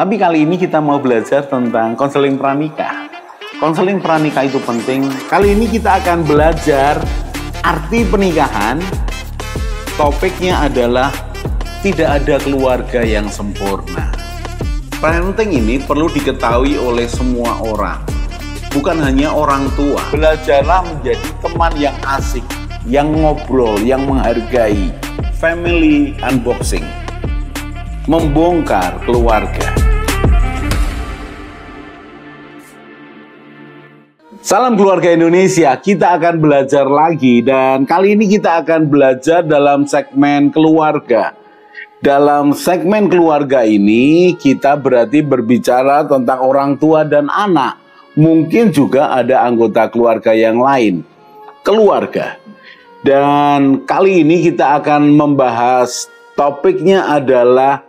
Tapi kali ini kita mau belajar tentang konseling pranikah. Konseling pranikah itu penting. Kali ini kita akan belajar arti pernikahan. Topiknya adalah tidak ada keluarga yang sempurna. Parenting ini perlu diketahui oleh semua orang, bukan hanya orang tua. Belajarlah menjadi teman yang asik, yang ngobrol, yang menghargai. Family unboxing, membongkar keluarga. Salam keluarga Indonesia, kita akan belajar lagi dan kali ini kita akan belajar dalam segmen keluarga. Dalam segmen keluarga ini kita berarti berbicara tentang orang tua dan anak. Mungkin juga ada anggota keluarga yang lain. Keluarga. Dan kali ini kita akan membahas topiknya adalah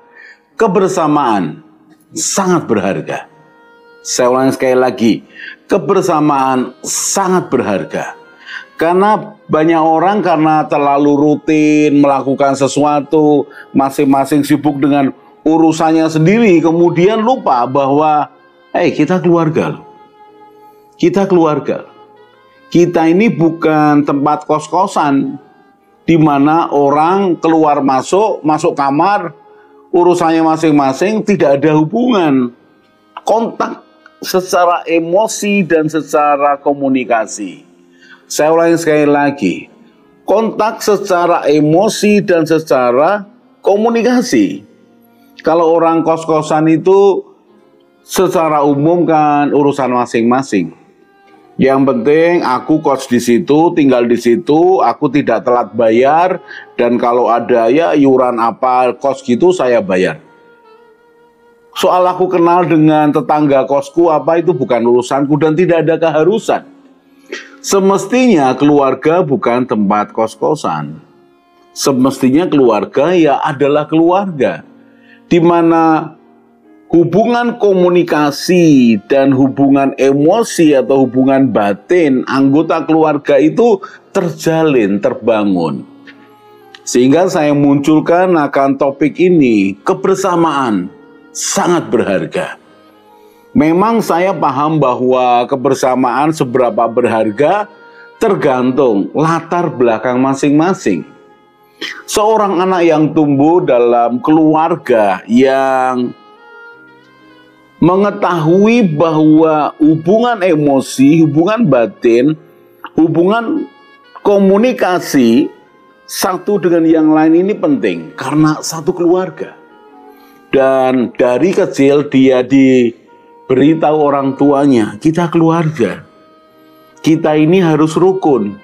kebersamaan sangat berharga. Saya ulangi sekali lagi, kebersamaan sangat berharga. Karena banyak orang karena terlalu rutin melakukan sesuatu, masing-masing sibuk dengan urusannya sendiri, kemudian lupa bahwa kita keluarga loh. Kita keluarga. Kita ini bukan tempat kos-kosan di mana orang keluar masuk kamar, urusannya masing-masing, tidak ada hubungan kontak secara emosi dan secara komunikasi. Saya ulangi sekali lagi, kontak secara emosi dan secara komunikasi. Kalau orang kos-kosan itu secara umum kan urusan masing-masing. Yang penting aku kos di situ, tinggal di situ, aku tidak telat bayar, dan kalau ada ya iuran apa kos gitu saya bayar. Soal aku kenal dengan tetangga kosku apa itu bukan urusanku dan tidak ada keharusan. Semestinya keluarga bukan tempat kos-kosan. Semestinya keluarga ya adalah keluarga. Di mana hubungan komunikasi dan hubungan emosi atau hubungan batin anggota keluarga itu terjalin, terbangun. Sehingga saya munculkan akan topik ini, kebersamaan sangat berharga. Memang saya paham bahwa kebersamaan seberapa berharga tergantung latar belakang masing-masing. Seorang anak yang tumbuh dalam keluarga yang mengetahui bahwa hubungan emosi, hubungan batin, hubungan komunikasi satu dengan yang lain ini penting karena satu keluarga. Dan dari kecil dia diberitahu orang tuanya, kita keluarga. Kita ini harus rukun.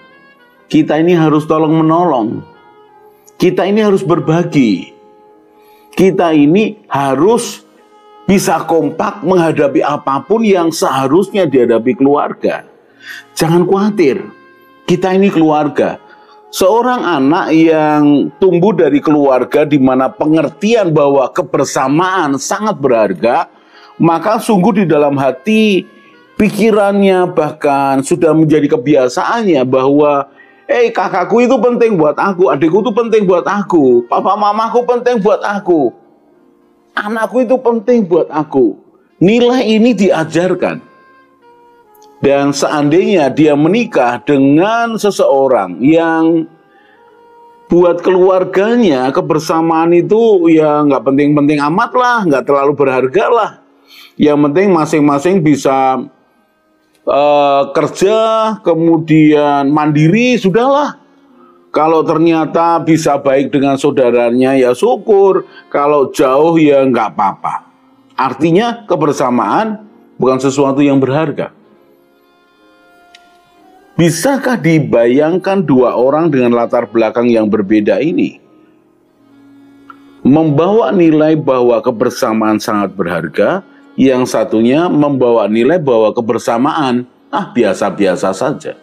Kita ini harus tolong menolong. Kita ini harus berbagi. Kita ini harus bisa kompak menghadapi apapun yang seharusnya dihadapi keluarga. Jangan khawatir, kita ini keluarga. Seorang anak yang tumbuh dari keluarga di mana pengertian bahwa kebersamaan sangat berharga, maka sungguh di dalam hati, pikirannya bahkan sudah menjadi kebiasaannya bahwa kakakku itu penting buat aku, adikku itu penting buat aku, papa mamaku penting buat aku, anakku itu penting buat aku. Nilai ini diajarkan. Dan seandainya dia menikah dengan seseorang yang buat keluarganya kebersamaan itu ya nggak penting-penting amat lah, nggak terlalu berharga lah. Yang penting masing-masing bisa kerja, kemudian mandiri, sudahlah. Kalau ternyata bisa baik dengan saudaranya ya syukur, kalau jauh ya nggak apa-apa. Artinya kebersamaan bukan sesuatu yang berharga. Bisakah dibayangkan dua orang dengan latar belakang yang berbeda ini membawa nilai bahwa kebersamaan sangat berharga, yang satunya membawa nilai bahwa kebersamaan biasa-biasa saja.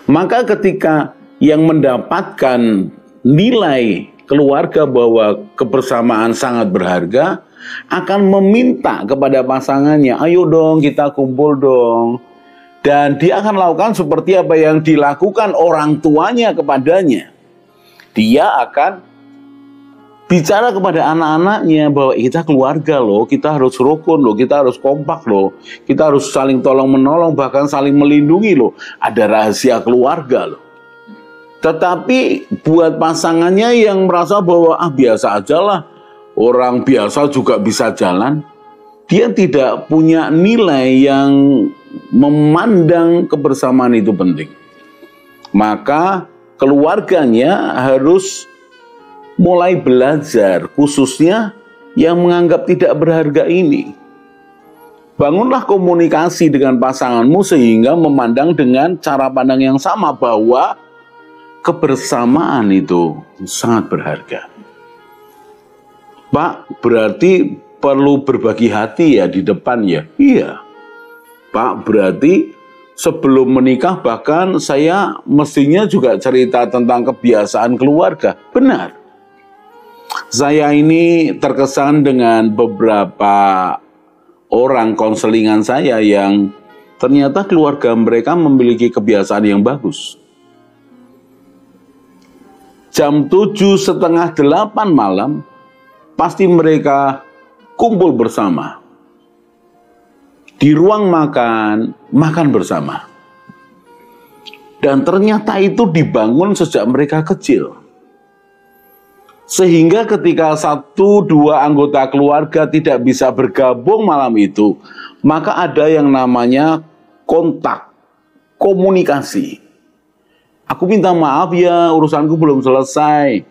Maka ketika yang mendapatkan nilai keluarga bahwa kebersamaan sangat berharga akan meminta kepada pasangannya, ayo dong kita kumpul dong. Dan dia akan lakukan seperti apa yang dilakukan orang tuanya kepadanya. Dia akan bicara kepada anak-anaknya bahwa kita keluarga loh, kita harus rukun loh, kita harus kompak loh, kita harus saling tolong-menolong, bahkan saling melindungi loh. Ada rahasia keluarga loh. Tetapi buat pasangannya yang merasa bahwa biasa aja lah, orang biasa juga bisa jalan, dia tidak punya nilai yang memandang kebersamaan itu penting. Maka keluarganya harus mulai belajar, khususnya yang menganggap tidak berharga ini. Bangunlah komunikasi dengan pasanganmu sehingga memandang dengan cara pandang yang sama bahwa kebersamaan itu sangat berharga. Pak, berarti perlu berbagi hati ya di depan ya? Iya. Pak, berarti sebelum menikah bahkan saya mestinya juga cerita tentang kebiasaan keluarga. Benar. Saya ini terkesan dengan beberapa orang konselingan saya yang ternyata keluarga mereka memiliki kebiasaan yang bagus. Jam 7:30, 8 malam, pasti mereka kumpul bersama. Di ruang makan, makan bersama. Dan ternyata itu dibangun sejak mereka kecil. Sehingga ketika 1-2 anggota keluarga tidak bisa bergabung malam itu, maka ada yang namanya kontak, komunikasi. Aku minta maaf ya, urusanku belum selesai.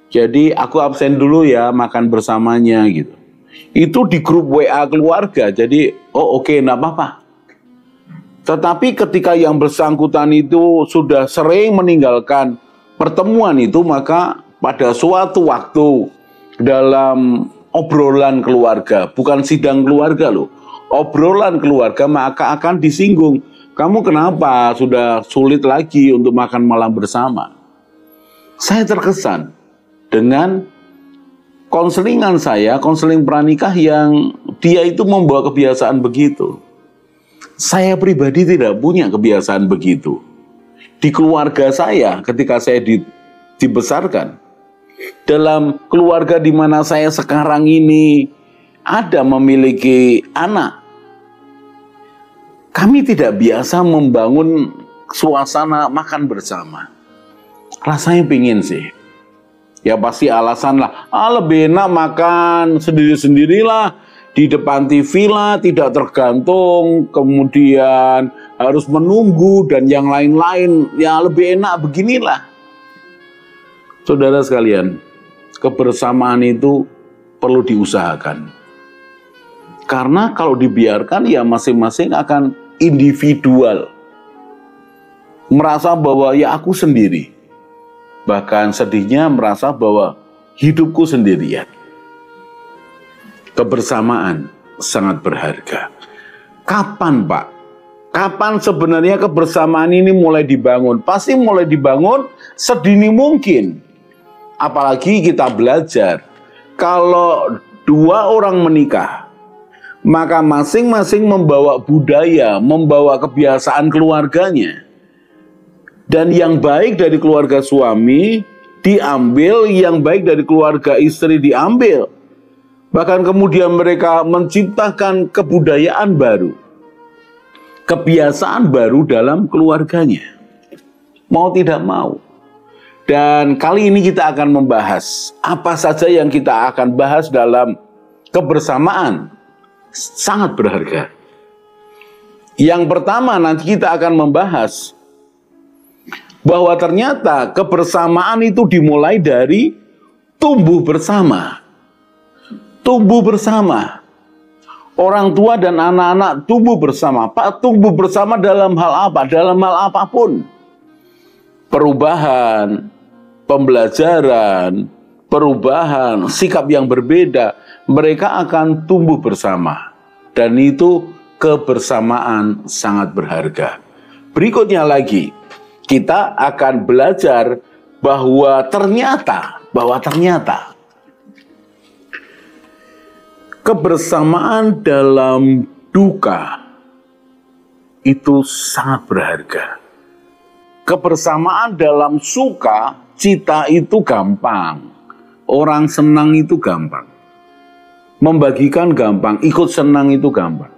Jadi aku absen dulu ya, makan bersamanya gitu. Itu di grup WA keluarga, jadi oke, enggak apa-apa. Tetapi ketika yang bersangkutan itu sudah sering meninggalkan pertemuan itu, maka pada suatu waktu dalam obrolan keluarga, bukan sidang keluarga loh, obrolan keluarga, maka akan disinggung. Kamu kenapa sudah sulit lagi untuk makan malam bersama? Saya terkesan dengan konselingan saya, konseling pranikah yang dia itu membawa kebiasaan begitu. Saya pribadi tidak punya kebiasaan begitu. Di keluarga saya ketika saya dibesarkan, dalam keluarga di mana saya sekarang ini ada memiliki anak, kami tidak biasa membangun suasana makan bersama. Rasanya pingin sih. Ya pasti alasan lah, lebih enak makan sendiri-sendirilah, di depan TV lah, tidak tergantung, kemudian harus menunggu dan yang lain-lain, ya lebih enak beginilah. Saudara sekalian, kebersamaan itu perlu diusahakan. Karena kalau dibiarkan ya masing-masing akan individual, merasa bahwa ya aku sendiri, bahkan sedihnya merasa bahwa hidupku sendirian. Kebersamaan sangat berharga. Kapan Pak? Kapan sebenarnya kebersamaan ini mulai dibangun? Pasti mulai dibangun sedini mungkin. Apalagi kita belajar, kalau 2 orang menikah, maka masing-masing membawa budaya, membawa kebiasaan keluarganya. Dan yang baik dari keluarga suami diambil, yang baik dari keluarga istri diambil. Bahkan kemudian mereka menciptakan kebudayaan baru, kebiasaan baru dalam keluarganya. Mau tidak mau. Dan kali ini kita akan membahas apa saja yang kita akan bahas dalam kebersamaan. Sangat berharga. Yang pertama nanti kita akan membahas bahwa ternyata kebersamaan itu dimulai dari tumbuh bersama. Tumbuh bersama. Orang tua dan anak-anak tumbuh bersama. Pak, tumbuh bersama dalam hal apa? Dalam hal apapun. Perubahan, pembelajaran, perubahan, sikap yang berbeda, mereka akan tumbuh bersama. Dan itu kebersamaan sangat berharga. Berikutnya lagi, kita akan belajar bahwa ternyata kebersamaan dalam duka itu sangat berharga. Kebersamaan dalam suka cita itu gampang. orang senang itu gampang. Membagikan gampang, ikut senang itu gampang.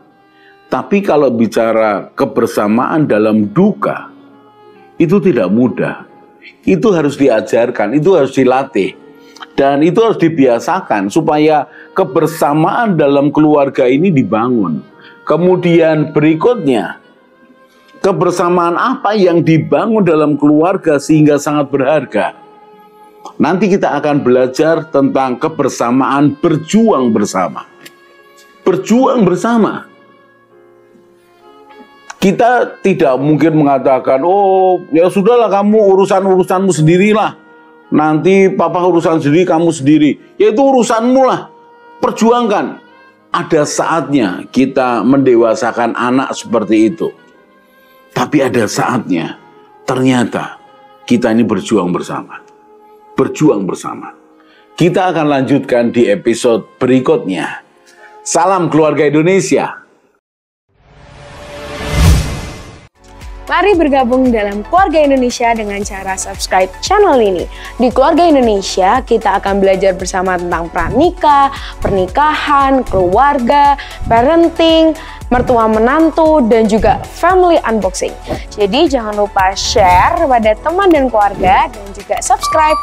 Tapi kalau bicara kebersamaan dalam duka, itu tidak mudah. Itu harus diajarkan, itu harus dilatih. Dan itu harus dibiasakan supaya kebersamaan dalam keluarga ini dibangun. Kemudian berikutnya, kebersamaan apa yang dibangun dalam keluarga sehingga sangat berharga. Nanti kita akan belajar tentang kebersamaan berjuang bersama. Berjuang bersama. Kita tidak mungkin mengatakan, oh ya sudahlah kamu urusanmu sendirilah. Nanti papa urusan sendiri, kamu sendiri. Ya itu urusanmu lah. Perjuangkan. Ada saatnya kita mendewasakan anak seperti itu. Tapi ada saatnya ternyata kita ini berjuang bersama. Berjuang bersama. Kita akan lanjutkan di episode berikutnya. Salam keluarga Indonesia. Mari bergabung dalam Keluarga Indonesia dengan cara subscribe channel ini. Di Keluarga Indonesia, kita akan belajar bersama tentang pranikah, pernikahan, keluarga, parenting, mertua menantu, dan juga family unboxing. Jadi jangan lupa share pada teman dan keluarga dan juga subscribe.